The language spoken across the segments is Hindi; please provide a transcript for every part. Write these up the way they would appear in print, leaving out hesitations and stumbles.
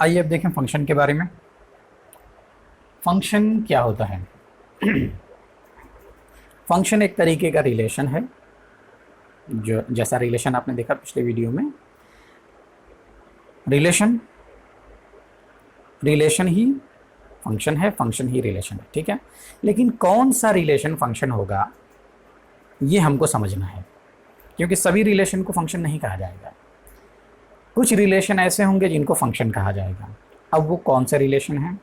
आइए अब देखें फंक्शन के बारे में। फंक्शन क्या होता है? फंक्शन एक तरीके का रिलेशन है, जो जैसा रिलेशन आपने देखा पिछले वीडियो में। रिलेशन रिलेशन ही फंक्शन है, फंक्शन ही रिलेशन है, ठीक है। लेकिन कौन सा रिलेशन फंक्शन होगा ये हमको समझना है, क्योंकि सभी रिलेशन को फंक्शन नहीं कहा जाएगा। कुछ रिलेशन ऐसे होंगे जिनको फंक्शन कहा जाएगा। अब वो कौन से रिलेशन है,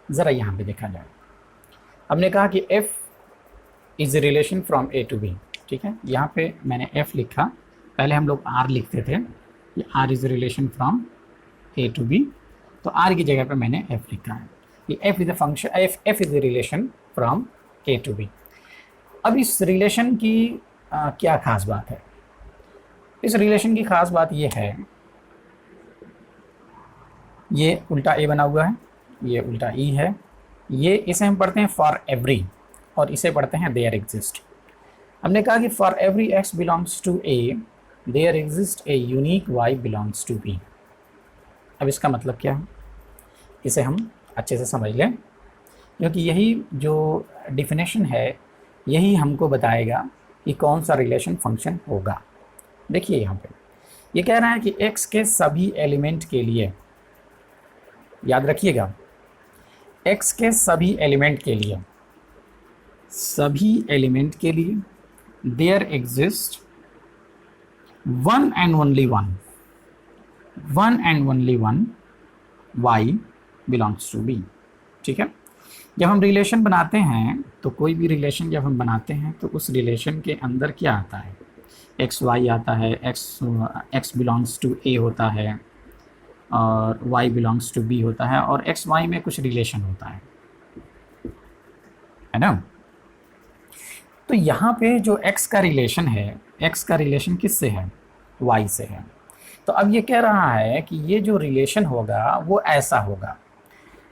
ज़रा यहाँ पे देखा जाए। हमने कहा कि f is relation from a to b, ठीक है। यहाँ पे मैंने f लिखा, पहले हम लोग r लिखते थे, ये r is relation from a to b, तो r की जगह पे मैंने f लिखा है। ये f is a function, f is a relation from a to b। अब इस रिलेशन की क्या खास बात है? इस रिलेशन की खास बात ये है, ये उल्टा ए बना हुआ है, ये उल्टा ई है, ये इसे हम पढ़ते हैं फॉर एवरी, और इसे पढ़ते हैं देयर एग्जिस्ट। हमने कहा कि for every x belongs to a there exist a unique y belongs to b. अब इसका मतलब क्या है, इसे हम अच्छे से समझ लें, क्योंकि यही जो डिफिनेशन है यही हमको बताएगा कि कौन सा रिलेशन फंक्शन होगा। देखिए यहाँ पे ये कह रहा है कि x के सभी एलिमेंट के लिए, याद रखिएगा, x के सभी एलिमेंट के लिए, सभी एलिमेंट के लिए there exist one and only one y belongs to b, ठीक है। जब हम रिलेशन बनाते हैं तो कोई भी रिलेशन जब हम बनाते हैं तो उस रिलेशन के अंदर क्या आता है, एक्स वाई आता है, एक्स बिलोंग्स टू ए होता है और y बिलोंग्स टू b होता है, और एक्स वाई में कुछ रिलेशन होता है ना। तो यहाँ पे जो x का रिलेशन है, x का रिलेशन किससे है, y से है। तो अब ये कह रहा है कि ये जो रिलेशन होगा वो ऐसा होगा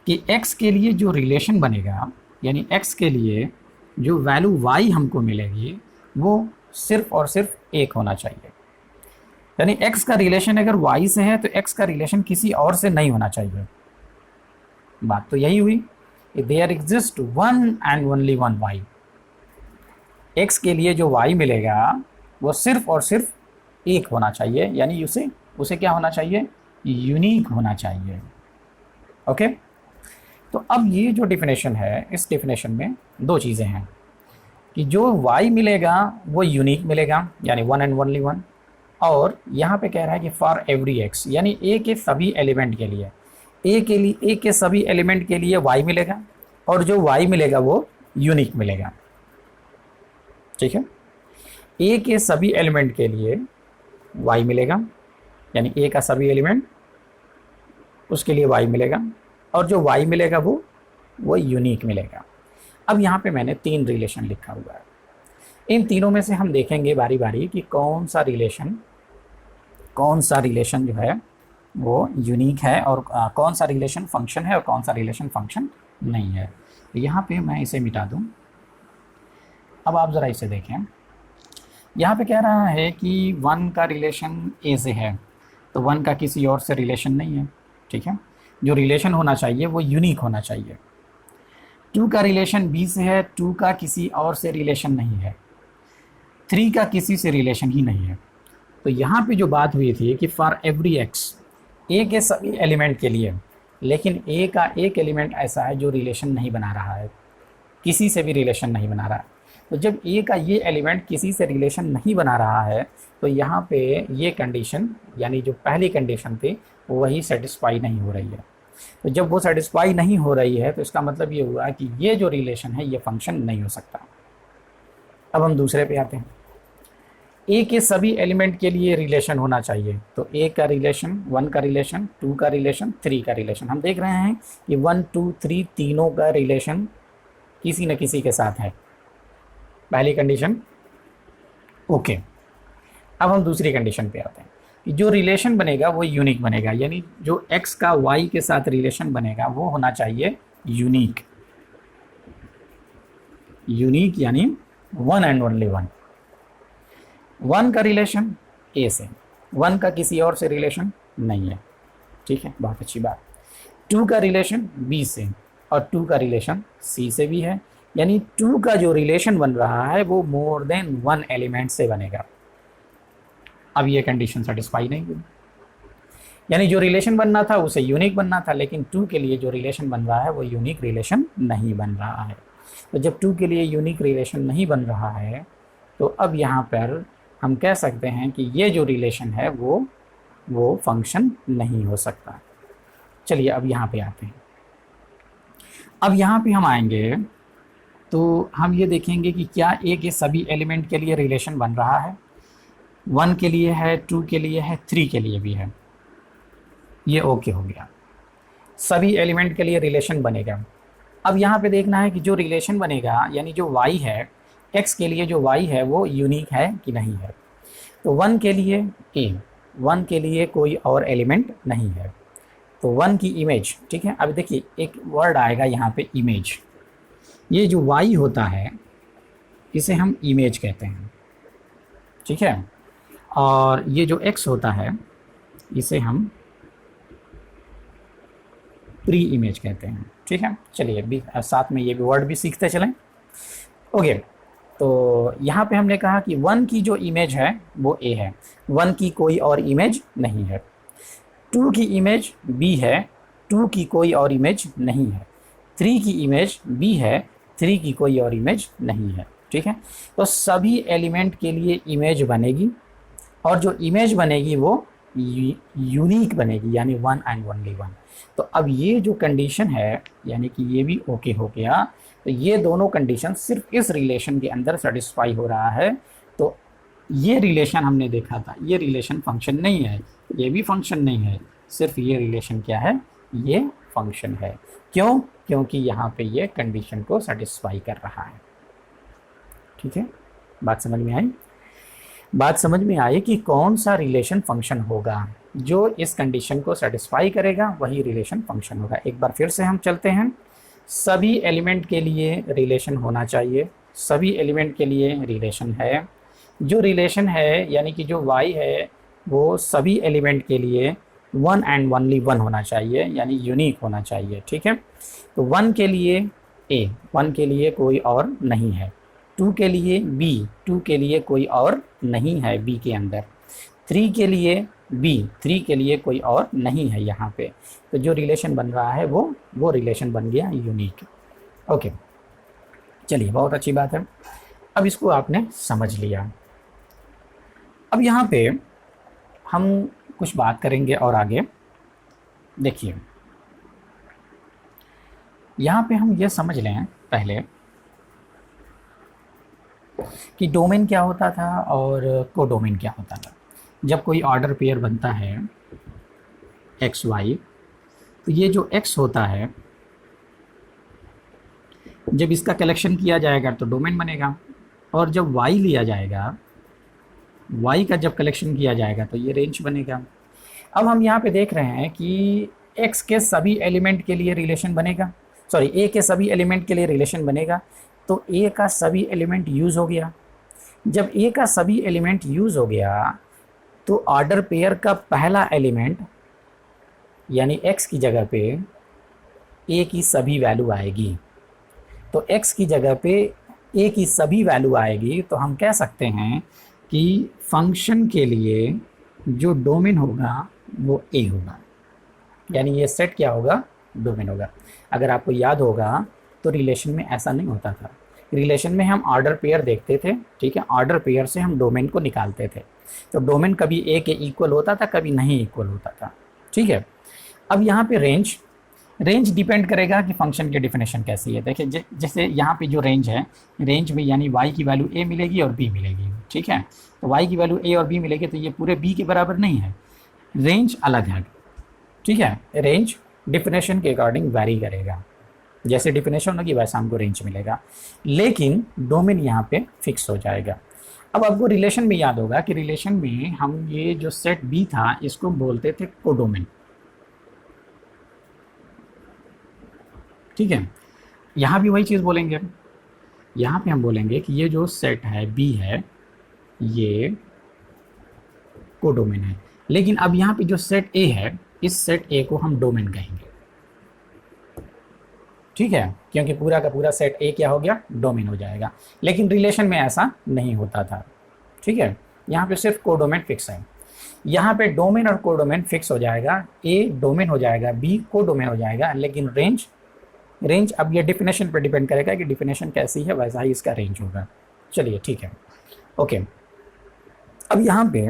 कि x के लिए जो रिलेशन बनेगा, यानी x के लिए जो वैल्यू y हमको मिलेगी वो सिर्फ और सिर्फ एक होना चाहिए। यानी x का रिलेशन अगर y से है तो x का रिलेशन किसी और से नहीं होना चाहिए। बात तो यही हुई, there exist one and only one y। x के लिए जो y मिलेगा वो सिर्फ और सिर्फ एक होना चाहिए, यानी उसे क्या होना चाहिए, यूनिक होना चाहिए। ओके। तो अब ये जो डिफिनेशन है, इस डिफिनेशन में दो चीज़ें हैं कि जो y मिलेगा वो यूनिक मिलेगा, यानी वन एंड ओनली वन, और यहाँ पे कह रहा है कि फॉर एवरी x, यानी a के सभी एलिमेंट के लिए, a के सभी एलिमेंट के लिए y मिलेगा, और जो y मिलेगा वो यूनिक मिलेगा, ठीक है। a के सभी एलिमेंट के लिए y मिलेगा, यानी a का सभी एलिमेंट उसके लिए y मिलेगा, और जो y मिलेगा वो यूनिक मिलेगा। अब यहाँ पे मैंने तीन रिलेशन लिखा हुआ है, इन तीनों में से हम देखेंगे बारी बारी कि कौन सा रिलेशन जो है वो यूनिक है, और कौन सा रिलेशन फंक्शन है और कौन सा रिलेशन फंक्शन नहीं है। तो यहाँ पे मैं इसे मिटा दूँ। अब आप ज़रा इसे देखें, यहाँ पे कह रहा है कि वन का रिलेशन ए से है, तो वन का किसी और से रिलेशन नहीं है, ठीक है। जो रिलेशन होना चाहिए वो यूनिक होना चाहिए। टू का रिलेशन बी से है, टू का किसी और से रिलेशन नहीं है, थ्री का किसी से रिलेशन ही नहीं है। तो यहाँ पे जो बात हुई थी कि फॉर एवरी एक्स, ए के सभी एलिमेंट के लिए, लेकिन ए का एक एलिमेंट ऐसा है जो रिलेशन नहीं बना रहा है, किसी से भी रिलेशन नहीं बना रहा है। तो जब ए का ये एलिमेंट किसी से रिलेशन नहीं बना रहा है तो यहाँ पे ये कंडीशन, यानी जो पहली कंडीशन थी वही सेटिस्फाई नहीं हो रही है। तो जब वो सेटिस्फाई नहीं हो रही है तो इसका मतलब ये हुआ कि ये जो रिलेशन है ये फंक्शन नहीं हो सकता। अब हम दूसरे पे आते हैं, ए के सभी एलिमेंट के लिए रिलेशन होना चाहिए। तो ए का रिलेशन, वन का रिलेशन, टू का रिलेशन, थ्री का रिलेशन, हम देख रहे हैं कि वन टू थ्री तीनों का रिलेशन किसी न किसी के साथ है, पहली कंडीशन ओके। अब हम दूसरी कंडीशन पे आते हैं कि जो रिलेशन बनेगा वो यूनिक बनेगा, यानी जो x का y के साथ रिलेशन बनेगा वो होना चाहिए यूनिक, यानी one and only one. One का रिलेशन ए से, वन का किसी और से रिलेशन नहीं है, ठीक है, बहुत अच्छी बात। टू का रिलेशन बी से और टू का रिलेशन सी से भी है, यानी टू का जो रिलेशन बन रहा है वो मोर देन वन एलिमेंट से बनेगा। अब ये कंडीशन सेटिस्फाई नहीं हुई, यानी जो रिलेशन बनना था उसे यूनिक बनना था, लेकिन टू के लिए जो रिलेशन बन रहा है वो यूनिक रिलेशन नहीं बन रहा है। तो जब टू के लिए यूनिक रिलेशन नहीं बन रहा है तो अब यहाँ पर हम कह सकते हैं कि ये जो रिलेशन है वो फंक्शन नहीं हो सकता। चलिए अब यहाँ पे आते हैं। अब यहाँ पे हम आएंगे तो हम ये देखेंगे कि क्या ए के सभी एलिमेंट के लिए रिलेशन बन रहा है। 1 के लिए है, 2 के लिए है, 3 के लिए भी है। ये ओके हो गया, सभी एलिमेंट के लिए रिलेशन बनेगा। अब यहाँ पे देखना है कि जो रिलेशन बनेगा यानी जो y है, x के लिए जो y है वो यूनिक है कि नहीं है। तो 1 के लिए a, 1 के लिए कोई और एलिमेंट नहीं है, तो 1 की इमेज, ठीक है। अब देखिए एक वर्ड आएगा यहाँ पे इमेज, ये जो y होता है इसे हम इमेज कहते हैं, ठीक है। और ये जो x होता है इसे हम प्री इमेज कहते हैं, ठीक है। चलिए भी साथ में ये भी वर्ड भी सीखते चलें। ओके, तो यहाँ पे हमने कहा कि 1 की जो इमेज है वो a है, 1 की कोई और इमेज नहीं है। 2 की इमेज b है, 2 की कोई और इमेज नहीं है। 3 की इमेज b है, 3 की कोई और इमेज नहीं है, ठीक है। तो सभी एलिमेंट के लिए इमेज बनेगी और जो इमेज बनेगी वो यूनिक बनेगी, यानी 1 एंड ओनली 1। तो अब ये जो कंडीशन है यानी कि ये भी ओके हो गया। तो ये दोनों कंडीशन सिर्फ इस रिलेशन के अंदर सेटिस्फाई हो रहा है। तो ये रिलेशन हमने देखा था, ये रिलेशन फंक्शन नहीं है, ये भी फंक्शन नहीं है, सिर्फ ये रिलेशन क्या है, ये फंक्शन है। क्यों? क्योंकि यहाँ पे ये कंडीशन को सेटिस्फाई कर रहा है, ठीक है। बात समझ में आई? बात समझ में आई कि कौन सा रिलेशन फंक्शन होगा, जो इस कंडीशन को सेटिस्फाई करेगा वही रिलेशन फंक्शन होगा। एक बार फिर से हम चलते हैं। सभी एलिमेंट के लिए रिलेशन होना चाहिए, सभी एलिमेंट के लिए रिलेशन है। जो रिलेशन है यानी कि जो y है वो सभी एलिमेंट के लिए 1 एंड ओनली 1 होना चाहिए, यानी यूनिक होना चाहिए, ठीक है। तो 1 के लिए a, 1 के लिए कोई और नहीं है। 2 के लिए b, 2 के लिए कोई और नहीं है b के अंदर। 3 के लिए b, 3 के लिए कोई और नहीं है यहाँ पे। तो जो रिलेशन बन रहा है वो रिलेशन बन गया यूनिक। ओके, चलिए बहुत अच्छी बात है। अब इसको आपने समझ लिया। अब यहाँ पे हम कुछ बात करेंगे और आगे देखिए, यहाँ पे हम ये समझ लें पहले कि डोमेन क्या होता था और कोडोमेन क्या होता था। जब कोई ऑर्डर पेयर बनता है एक्स वाई, तो ये जो एक्स होता है जब इसका कलेक्शन किया जाएगा तो डोमेन बनेगा, और जब वाई लिया जाएगा, वाई का जब कलेक्शन किया जाएगा तो ये रेंज बनेगा। अब हम यहाँ पे देख रहे हैं कि एक्स के सभी एलिमेंट के लिए रिलेशन बनेगा, सॉरी ए के सभी एलिमेंट के लिए रिलेशन बनेगा। तो ए का सभी एलिमेंट यूज़ हो गया। जब ए का सभी एलिमेंट यूज़ हो गया तो ऑर्डर पेयर का पहला एलिमेंट यानी एक्स की जगह पे ए की सभी वैल्यू आएगी। तो एक्स की जगह पे ए की सभी वैल्यू आएगी, तो हम कह सकते हैं कि फंक्शन के लिए जो डोमेन होगा वो ए होगा, यानी ये सेट क्या होगा, डोमेन होगा। अगर आपको याद होगा तो रिलेशन में ऐसा नहीं होता था। रिलेशन में हम ऑर्डर पेयर देखते थे, ठीक है, ऑर्डर पेयर से हम डोमेन को निकालते थे। तो डोमेन कभी ए के इक्वल होता था, कभी नहीं इक्वल होता था, ठीक है। अब यहाँ पे रेंज डिपेंड करेगा कि फंक्शन की डिफिनेशन कैसी है। देखिए जैसे यहाँ पे जो रेंज है, रेंज में यानी y की वैल्यू a मिलेगी और b मिलेगी, ठीक है। तो y की वैल्यू a और b मिलेगी, तो ये पूरे b के बराबर नहीं है, रेंज अलग है, ठीक है। रेंज डिफिनेशन के अकॉर्डिंग वैरी करेगा, जैसे डिफिनेशन होगी वैसा हमको रेंज मिलेगा, लेकिन डोमेन यहाँ पे फिक्स हो जाएगा। अब आपको रिलेशन में याद होगा कि रिलेशन में हम ये जो सेट बी था इसको बोलते थे कोडोमेन, ठीक है। यहाँ भी वही चीज़ बोलेंगे, यहाँ पे हम बोलेंगे कि ये जो सेट है बी है ये कोडोमेन है। लेकिन अब यहाँ पे जो सेट ए है, इस सेट ए को हम डोमेन कहेंगे, ठीक है, क्योंकि पूरा का पूरा सेट ए क्या हो गया, डोमेन हो जाएगा। लेकिन रिलेशन में ऐसा नहीं होता था, ठीक है, यहाँ पे सिर्फ कोडोमेन फिक्स है। यहाँ पे डोमेन और कोडोमेन फिक्स हो जाएगा, ए डोमेन हो जाएगा, बी कोडोमेन हो जाएगा, लेकिन रेंज अब ये डिफिनेशन पर डिपेंड करेगा कि डिफिनेशन कैसी है, वैसा ही इसका रेंज होगा। चलिए ठीक है, ओके। अब यहाँ पे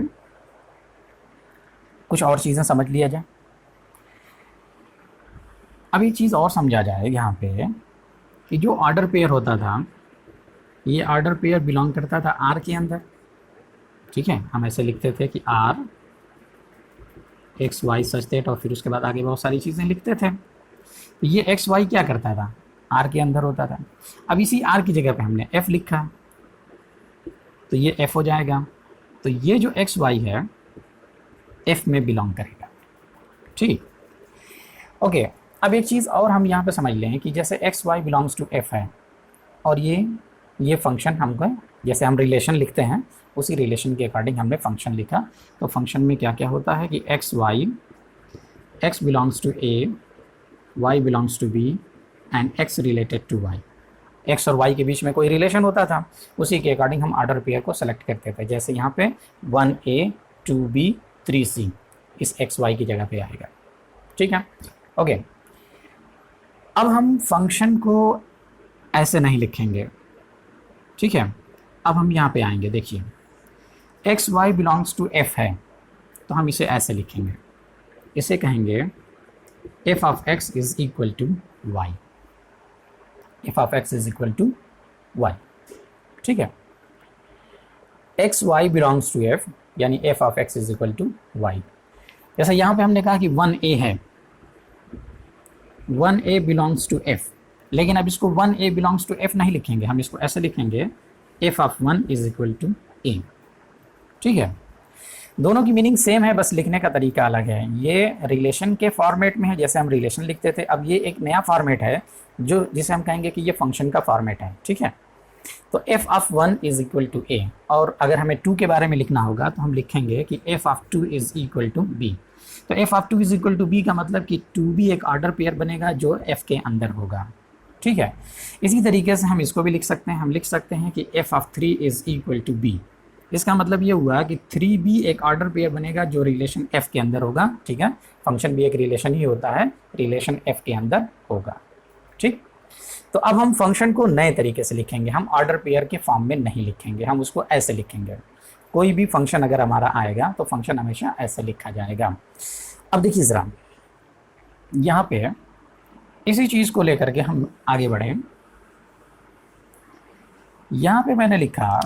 कुछ और चीज़ें समझ लिया जाए। अब एक चीज़ और समझा जाए यहाँ पे कि जो ऑर्डर पेयर होता था, ये ऑर्डर पेयर बिलोंग करता था आर के अंदर, ठीक है। हम ऐसे लिखते थे कि R x y such that, और फिर उसके बाद आगे बहुत सारी चीज़ें लिखते थे। तो ये एक्स वाई क्या करता था, आर के अंदर होता था। अब इसी आर की जगह पे हमने एफ लिखा, तो ये एफ हो जाएगा। तो ये जो एक्स वाई है एफ में बिलोंग करेगा, ठीक, ओके। अब एक चीज़ और हम यहाँ पे समझ लें कि जैसे x Y belongs to F है, और ये फंक्शन हमको, जैसे हम रिलेशन लिखते हैं उसी रिलेशन के अकॉर्डिंग हमने फंक्शन लिखा। तो फंक्शन में क्या क्या होता है कि x belongs to a, y belongs to b, and x related to y. X और वाई के बीच में कोई रिलेशन होता था, उसी के अकॉर्डिंग हम ऑर्डर पेयर को सेलेक्ट करते थे। जैसे यहाँ पे 1A 2B 3C इस एक्स वाई की जगह पे आएगा, ठीक है, ओके। अब हम फंक्शन को ऐसे नहीं लिखेंगे, ठीक है। अब हम यहाँ पे आएंगे, देखिए X Y belongs to F है, तो हम इसे ऐसे लिखेंगे, इसे कहेंगे F of x is equal to Y, F of x is equal to Y, ठीक है। X Y belongs to F, यानी F of x is equal to Y. जैसे यहाँ पे हमने कहा कि 1A है, 1A बिलोंग्स टू एफ, लेकिन अब इसको 1A बिलोंग्स टू एफ नहीं लिखेंगे, हम इसको ऐसे लिखेंगे F of 1 is equal to A, ठीक है। दोनों की मीनिंग सेम है, बस लिखने का तरीका अलग है। ये रिलेशन के फॉर्मेट में है, जैसे हम रिलेशन लिखते थे। अब ये एक नया फॉर्मेट है जो जिसे हम कहेंगे कि ये फंक्शन का फॉर्मेट है, ठीक है। तो F of 1 is equal to A, और अगर हमें 2 के बारे में लिखना होगा तो हम लिखेंगे कि F of 2 is equal to B. तो F of 2 is equal to B का मतलब कि 2b एक ऑर्डर पेयर बनेगा जो एफ के अंदर होगा, ठीक है। इसी तरीके से हम इसको भी लिख सकते हैं, हम लिख सकते हैं कि F of 3 is equal to b. इसका मतलब ये हुआ कि 3b एक ऑर्डर पेयर बनेगा जो रिलेशन f के अंदर होगा, ठीक है। फंक्शन भी एक रिलेशन ही होता है, रिलेशन f के अंदर होगा, ठीक। तो अब हम फंक्शन को नए तरीके से लिखेंगे, हम ऑर्डर पेयर के फॉर्म में नहीं लिखेंगे, हम उसको ऐसे लिखेंगे। कोई भी फंक्शन अगर हमारा आएगा तो फंक्शन हमेशा ऐसे लिखा जाएगा। अब देखिए ज़रा, यहाँ पे इसी चीज़ को लेकर के हम आगे बढ़े। यहाँ पे मैंने लिखा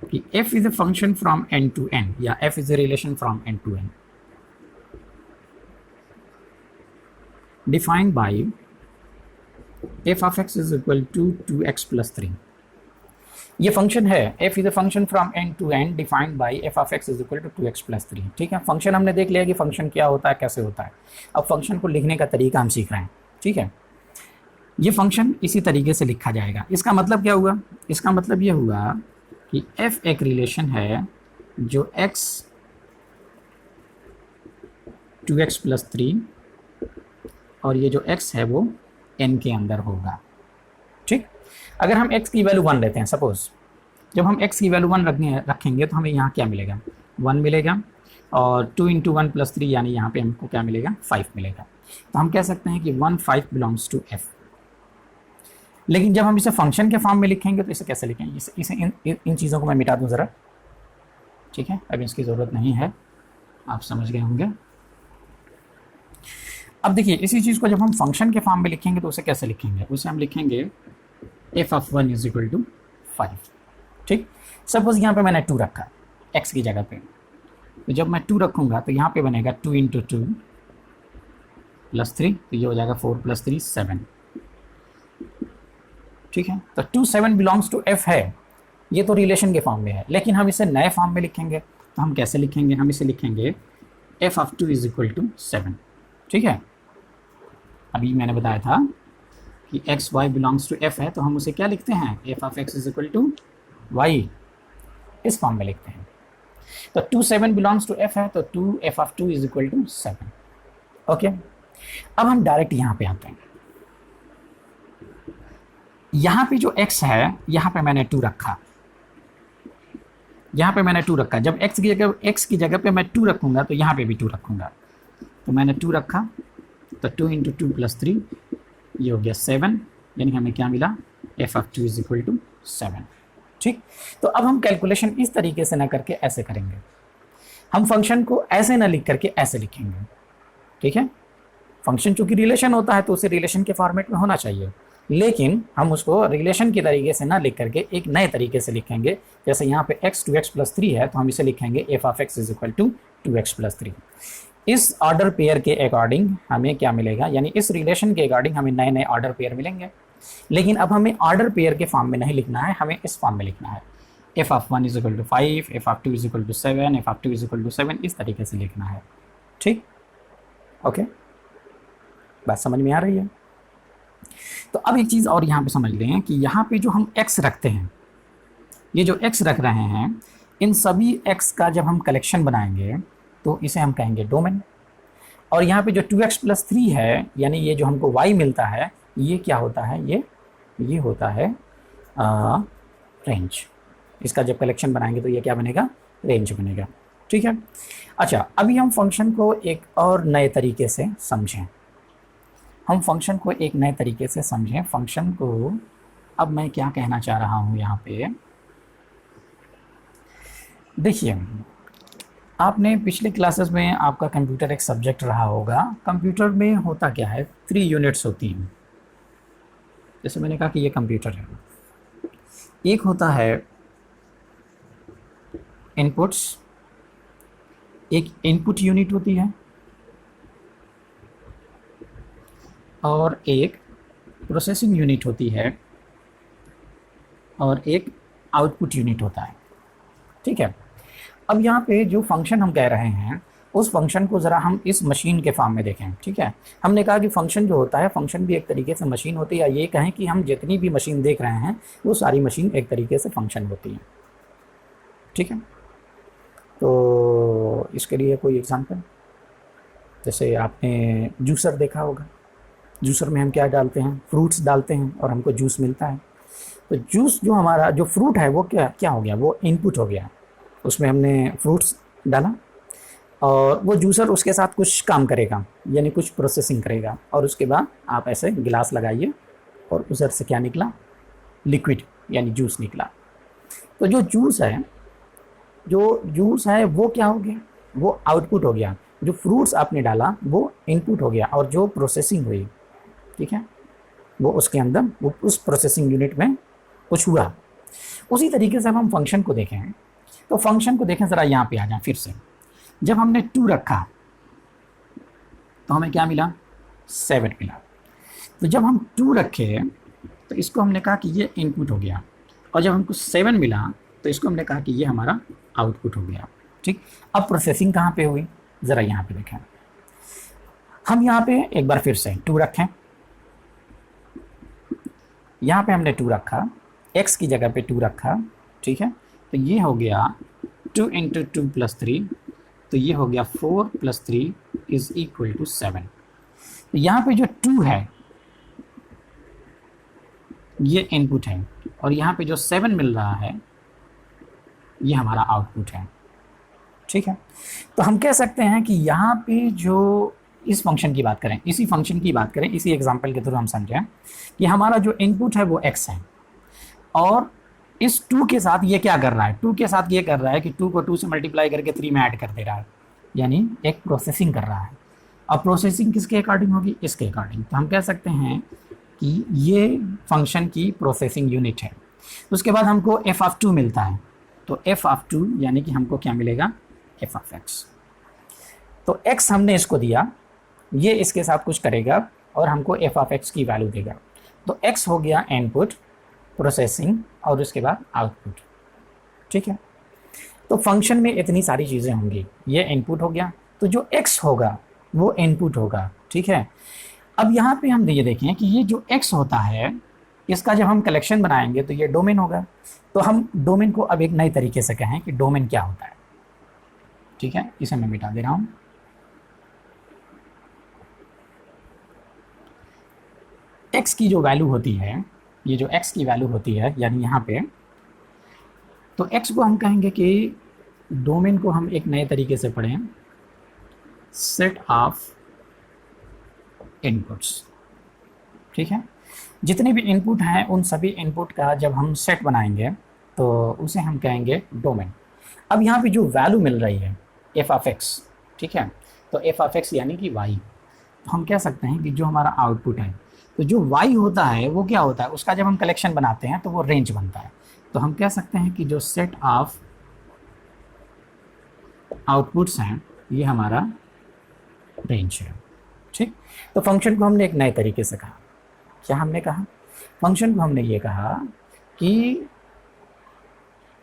कि f is a function from n to n, या f is a relation from n to n, defined by f of x is equal to 2x plus 3। ये फंक्शन है, f is a function from n to n defined by f of x is equal to 2x plus 3, ठीक है। फंक्शन हमने देख लिया कि फंक्शन क्या होता है, कैसे होता है। अब फंक्शन को लिखने का तरीका हम सीख रहे हैं, ठीक है। ये फंक्शन इसी तरीके से लिखा जाएगा। इसका मतलब क्या हुआ, इसका मतलब ये हुआ कि f एक रिलेशन है जो x 2x प्लस 3, और ये जो x है वो n के अंदर होगा, ठीक। अगर हम x की वैल्यू 1 लेते हैं, सपोज जब हम x की वैल्यू 1 रखेंगे तो हमें यहाँ क्या मिलेगा, 1 मिलेगा, और 2 इंटू 1 प्लस 3 यानी यहाँ पे हमको क्या मिलेगा, 5 मिलेगा। तो हम कह सकते हैं कि 1 5 बिलोंग्स टू f। लेकिन जब हम इसे फंक्शन के फॉर्म में लिखेंगे तो इसे कैसे लिखेंगे, इसे इन चीज़ों को मैं मिटा दूँ ज़रा, ठीक है। अब इसकी ज़रूरत नहीं है, आप समझ गए होंगे। अब देखिए, इसी चीज़ को जब हम फंक्शन के फॉर्म में लिखेंगे तो उसे कैसे लिखेंगे, उसे हम लिखेंगे F of 1 is equal to 5, ठीक। सपोज यहाँ पे मैंने 2 रखा x की जगह पे, तो जब मैं 2 रखूँगा तो यहाँ पे बनेगा 2 इंटू 2 प्लस 3, तो ये हो जाएगा 4 प्लस 3 7, ठीक है। तो 2 7 बिलोंग्स टू f है, ये तो रिलेशन के फॉर्म में है। लेकिन हम इसे नए फॉर्म में लिखेंगे तो हम कैसे लिखेंगे, हम इसे लिखेंगे f of 2 is equal to 7, ठीक है। अभी मैंने बताया था कि x Y belongs to F है, तो हम उसे क्या लिखते हैं, f of x is equal to y, इस फॉर्म में लिखते हैं। तो 2 7 बिलोंग्स टू एफ है, तो 2 f of 2 is equal to 7, okay. अब हम डायरेक्ट यहाँ पे आते हैं। यहाँ पे जो x है, यहाँ पे मैंने 2 रखा, यहाँ पे मैंने 2 रखा। जब x की जगह पे मैं 2 रखूँगा तो यहाँ पे भी 2 रखूँगा। तो मैंने 2 रखा, तो 2 × 2 + 3 ये हो गया 7, यानी हमें क्या मिला, f(2) = 7। ठीक, तो अब हम कैलकुलेशन इस तरीके से ना करके ऐसे करेंगे। हम फंक्शन को ऐसे ना लिख करके ऐसे लिखेंगे। ठीक है, फंक्शन चूंकि रिलेशन होता है तो उसे रिलेशन के फॉर्मेट में होना चाहिए, लेकिन हम उसको रिलेशन के तरीके से ना लिख करके एक नए तरीके से लिखेंगे। जैसे यहाँ पे x 2x + 3 है तो हम इसे लिखेंगे f(x) = 2x + 3। इस ऑर्डर पेयर के अकॉर्डिंग हमें क्या मिलेगा, यानी इस रिलेशन के अकॉर्डिंग हमें नए नए ऑर्डर पेयर मिलेंगे। लेकिन अब हमें ऑर्डर पेयर के फॉर्म में नहीं लिखना है, हमें इस फॉर्म में लिखना है। f(1) = 5, f(2) = 7, f(2) = 7, इस तरीके से लिखना है। ठीक, ओके, बात समझ में आ रही है। तो अब एक चीज़ और यहाँ पे समझ लें कि यहाँ पे जो हम x रखते हैं, ये जो x रख रहे हैं, इन सभी x का जब हम कलेक्शन बनाएंगे तो इसे हम कहेंगे डोमेन। और यहाँ पे जो 2x + 3 है, यानी ये जो हमको y मिलता है, ये क्या होता है, ये होता है रेंज। इसका जब कलेक्शन बनाएंगे तो ये क्या बनेगा, रेंज बनेगा। ठीक है, अच्छा, अभी हम फंक्शन को एक और नए तरीके से समझें। फंक्शन को अब मैं क्या कहना चाह रहा हूँ यहाँ पे, देखिए, आपने पिछले क्लासेस में आपका कंप्यूटर एक सब्जेक्ट रहा होगा। कंप्यूटर में होता क्या है, 3 यूनिट्स होती हैं। जैसे मैंने कहा कि ये कंप्यूटर है, एक होता है इनपुट्स, एक इनपुट यूनिट होती है, और एक प्रोसेसिंग यूनिट होती है, और एक आउटपुट यूनिट होता है। ठीक है, अब यहाँ पे जो फंक्शन हम कह रहे हैं, उस फंक्शन को ज़रा हम इस मशीन के फॉर्म में देखें। ठीक है, हमने कहा कि फंक्शन जो होता है, फंक्शन भी एक तरीके से मशीन होती है, या ये कहें कि हम जितनी भी मशीन देख रहे हैं वो सारी मशीन एक तरीके से फंक्शन होती है। ठीक है, तो इसके लिए कोई एग्जांपल, जैसे आपने जूसर देखा होगा। जूसर में हम क्या डालते हैं, फ्रूट्स डालते हैं और हमको जूस मिलता है। तो जूस जो हमारा जो फ्रूट है वो क्या हो गया, वो इनपुट हो गया। उसमें हमने फ्रूट्स डाला और वो जूसर उसके साथ कुछ काम करेगा, यानी कुछ प्रोसेसिंग करेगा, और उसके बाद आप ऐसे गिलास लगाइए और उधर से क्या निकला, लिक्विड यानी जूस निकला। तो जो जूस है वो क्या हो गया, वो आउटपुट हो गया। जो फ्रूट्स आपने डाला वो इनपुट हो गया, और जो प्रोसेसिंग हुई, ठीक है, वो उसके अंदर वो उस प्रोसेसिंग यूनिट में कुछ हुआ। उसी तरीके से हम फंक्शन को देखें, तो फंक्शन को देखें, ज़रा यहाँ पे आ जाए फिर से। जब हमने 2 रखा तो हमें क्या मिला, 7 मिला। तो जब हम 2 रखे तो इसको हमने कहा कि ये इनपुट हो गया, और जब हमको 7 मिला तो इसको हमने कहा कि ये हमारा आउटपुट हो गया। ठीक, अब प्रोसेसिंग कहाँ पे हुई, ज़रा यहाँ पे देखें। हम यहाँ पे एक बार फिर से 2 रखें, यहाँ पे हमने 2 रखा, x की जगह पे 2 रखा। ठीक है, तो ये हो गया 2 × 2 + 3, तो ये हो गया 4 + 3 = 7। तो यहाँ पे जो 2 है ये इनपुट है, और यहाँ पे जो 7 मिल रहा है ये हमारा आउटपुट है। ठीक है, तो हम कह सकते हैं कि यहाँ पे जो इस फंक्शन की बात करें, इसी फंक्शन की बात करें, इसी एग्जांपल के थ्रू हम समझें कि हमारा जो इनपुट है वो x है, और इस 2 के साथ ये क्या कर रहा है, 2 के साथ ये कर रहा है कि 2 को 2 से मल्टीप्लाई करके 3 में ऐड कर दे रहा है, यानी एक प्रोसेसिंग कर रहा है। अब प्रोसेसिंग किसके अकॉर्डिंग होगी, इसके अकॉर्डिंग। तो हम कह सकते हैं कि ये फंक्शन की प्रोसेसिंग यूनिट है। उसके बाद हमको f(2) मिलता है, तो f(2) यानी कि हमको क्या मिलेगा, f(x). तो x हमने इसको दिया, ये इसके साथ कुछ करेगा और हमको f(x) की वैल्यू देगा। तो x हो गया इनपुट, प्रोसेसिंग, और उसके बाद आउटपुट। ठीक है, तो फंक्शन में इतनी सारी चीज़ें होंगी। ये इनपुट हो गया, तो जो x होगा वो इनपुट होगा। ठीक है, अब यहाँ पे हम ये देखें कि ये जो x होता है, इसका जब हम कलेक्शन बनाएंगे तो ये डोमेन होगा। तो हम डोमेन को अब एक नए तरीके से कहें कि डोमेन क्या होता है। ठीक है, इसे मैं मिटा दे रहा हूँ। x की जो वैल्यू होती है, ये जो x की वैल्यू होती है यानी यहाँ पे, तो x को हम कहेंगे कि डोमेन को हम एक नए तरीके से पढ़ें, सेट ऑफ इनपुट्स। ठीक है, जितने भी इनपुट हैं उन सभी इनपुट का जब हम सेट बनाएंगे तो उसे हम कहेंगे डोमेन। अब यहाँ पे जो वैल्यू मिल रही है एफ ऑफ एक्स, ठीक है, तो एफ ऑफ एक्स यानी कि वाई, तो हम कह सकते हैं कि जो हमारा आउटपुट है, तो जो वाई होता है वो क्या होता है, उसका जब हम कलेक्शन बनाते हैं तो वो रेंज बनता है। तो हम कह सकते हैं कि जो सेट ऑफ आउटपुट्स हैं ये हमारा रेंज है। ठीक, तो फंक्शन को हमने एक नए तरीके से कहा, क्या हमने कहा, फंक्शन को हमने ये कहा कि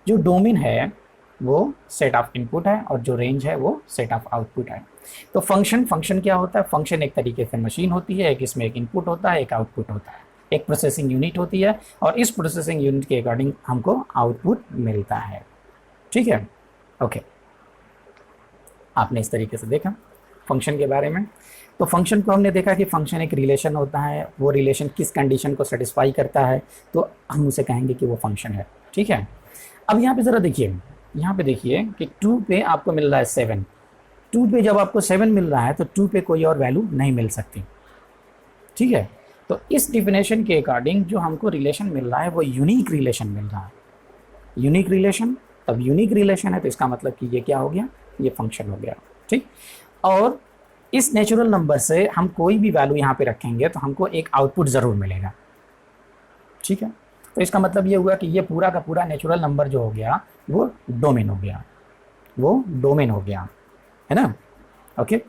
जो डोमेन है वो सेट ऑफ इनपुट है और जो रेंज है वो सेट ऑफ आउटपुट है। तो फंक्शन क्या होता है, फंक्शन एक तरीके से मशीन होती है, एक इसमें एक इनपुट होता है, एक आउटपुट होता है, एक प्रोसेसिंग यूनिट होती है और इस प्रोसेसिंग यूनिट के अकॉर्डिंग हमको आउटपुट मिलता है। ठीक है, ओके, आपने इस तरीके से देखा फंक्शन के बारे में। तो फंक्शन को हमने देखा कि फंक्शन एक रिलेशन होता है, वो रिलेशन किस कंडीशन को सेटिस्फाई करता है तो हम उसे कहेंगे कि वो फंक्शन है। ठीक है, अब यहाँ पे ज़रा देखिए, यहाँ पे देखिए कि 2 पे आपको मिल रहा है 7, 2 पे जब आपको 7 मिल रहा है तो 2 पे कोई और वैल्यू नहीं मिल सकती। ठीक है, तो इस डिफिनेशन के अकॉर्डिंग जो हमको रिलेशन मिल रहा है वो यूनिक रिलेशन मिल रहा है। यूनिक रिलेशन, तब यूनिक रिलेशन है तो इसका मतलब कि ये क्या हो गया, ये फंक्शन हो गया। ठीक, और इस नेचुरल नंबर से हम कोई भी वैल्यू यहाँ पे रखेंगे तो हमको एक आउटपुट ज़रूर मिलेगा। ठीक है, तो इसका मतलब ये हुआ कि ये पूरा का पूरा नेचुरल नंबर जो हो गया वो डोमेन हो गया, वो डोमेन हो गया, है ना। ओके,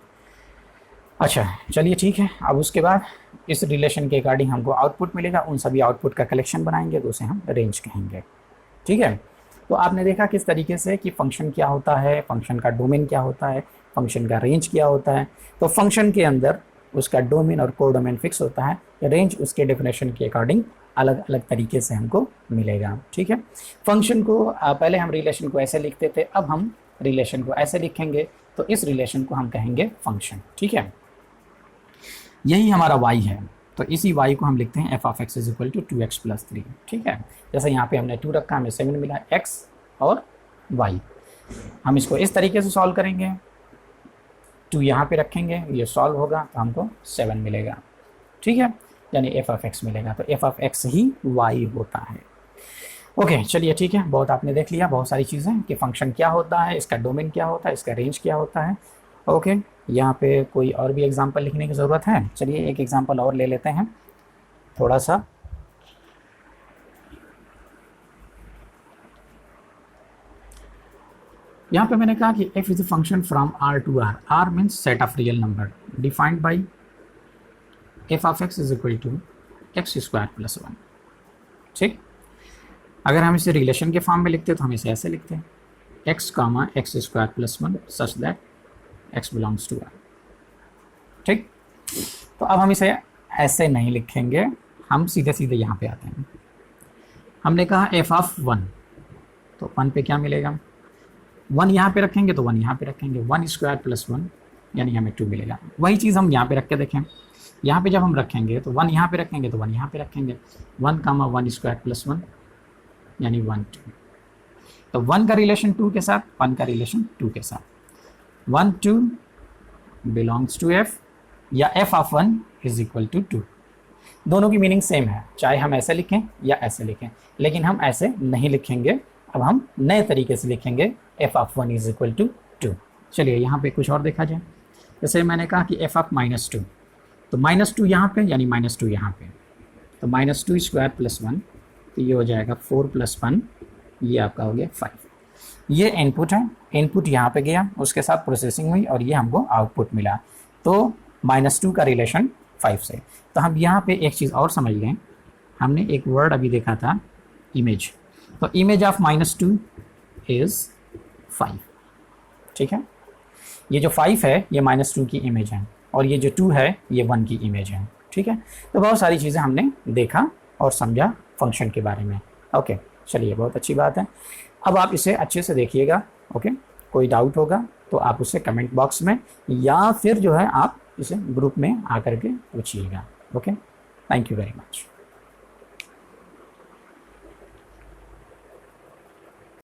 अच्छा चलिए ठीक है, अब उसके बाद इस रिलेशन के अकॉर्डिंग हमको आउटपुट मिलेगा, उन सभी आउटपुट का कलेक्शन बनाएंगे तो उसे हम रेंज कहेंगे। ठीक है, तो आपने देखा किस तरीके से कि फंक्शन क्या होता है, फंक्शन का डोमेन क्या होता है, फंक्शन का रेंज क्या होता है। तो फंक्शन के अंदर उसका डोमेन और कोडोमेन फिक्स होता है, रेंज उसके डेफिनेशन के अकॉर्डिंग अलग अलग तरीके से हमको मिलेगा। ठीक है, फंक्शन को पहले हम रिलेशन को ऐसे लिखते थे, अब हम रिलेशन को ऐसे लिखेंगे, तो इस रिलेशन को हम कहेंगे फंक्शन। ठीक है, यही हमारा y है, तो इसी y को हम लिखते हैं f of x is equal to 2x plus 3। ठीक है, जैसे यहाँ पे हमने 2 रखा, हमें 7 मिला, x और y। हम इसको इस तरीके से सॉल्व करेंगे, 2 यहाँ पे रखेंगे, ये सॉल्व होगा तो हमको 7 मिलेगा। ठीक है, यानी एफ ऑफ एक्स मिलेगा, तो F of x he y होता है। ओके चलिए ठीक है, बहुत आपने देख लिया बहुत सारी चीज़ें कि फंक्शन क्या होता है, इसका डोमेन क्या होता है, इसका रेंज क्या होता है। ओके, यहाँ पे कोई और भी एग्जांपल लिखने की ज़रूरत है, चलिए एक एग्जांपल और ले लेते हैं थोड़ा सा। यहाँ पे मैंने कहा कि f is a function from r to r, r means set of real number defined by f of x is equal to x square plus 1। ठीक, अगर हम इसे रिलेशन के फॉर्म में लिखते हैं तो हम इसे ऐसे लिखते हैं, x comma x square plus 1 such that x belongs to r। ठीक, तो अब हम इसे ऐसे नहीं लिखेंगे, हम सीधे सीधे यहाँ पे आते हैं। हमने कहा f ऑफ 1, तो 1 पे क्या मिलेगा, 1 यहाँ पे रखेंगे तो 1 यहाँ पे रखेंगे, 1 स्क्वायर प्लस 1 यानी हमें 2 मिलेगा। वही चीज़ हम यहाँ पे रख के देखें, यहाँ पे जब हम रखेंगे तो 1 यहाँ पे रखेंगे तो 1 यहाँ पे रखेंगे, 1 कामा 1 स्क्वायर प्लस 1 यानी 1 2। तो 1 का रिलेशन 2 के साथ, 1 का रिलेशन 2 के साथ, 1 2 बिलोंग्स टू f या f of 1 is equal to 2। दोनों की मीनिंग सेम है, चाहे हम ऐसे लिखें या ऐसे लिखें, लेकिन हम ऐसे नहीं लिखेंगे, अब हम नए तरीके से लिखेंगे f of 1 is equal to 2। चलिए यहाँ पे कुछ और देखा जाए, जैसे मैंने कहा कि f ऑफ -2, तो -2 यहाँ पे यानी -2 यहाँ पे, तो -2 स्क्वायर प्लस 1, तो ये हो जाएगा 4 प्लस 1, ये आपका हो गया 5। ये इनपुट है, इनपुट यहाँ पे गया, उसके साथ प्रोसेसिंग हुई और ये हमको आउटपुट मिला, तो -2 का रिलेशन 5 से। तो हम यहाँ पे एक चीज़ और समझ लें, हमने एक वर्ड अभी देखा था इमेज, तो इमेज ऑफ -2 इज़ 5। ठीक है, ये जो 5 है ये -2 की इमेज है और ये जो 2 है ये 1 की इमेज है। ठीक है, तो बहुत सारी चीज़ें हमने देखा और समझा फंक्शन के बारे में। ओके चलिए, बहुत अच्छी बात है। अब आप इसे अच्छे से देखिएगा। ओके, कोई डाउट होगा तो आप उसे कमेंट बॉक्स में या फिर जो है आप इसे ग्रुप में आकर के पूछिएगा। Okay. Thank you very much.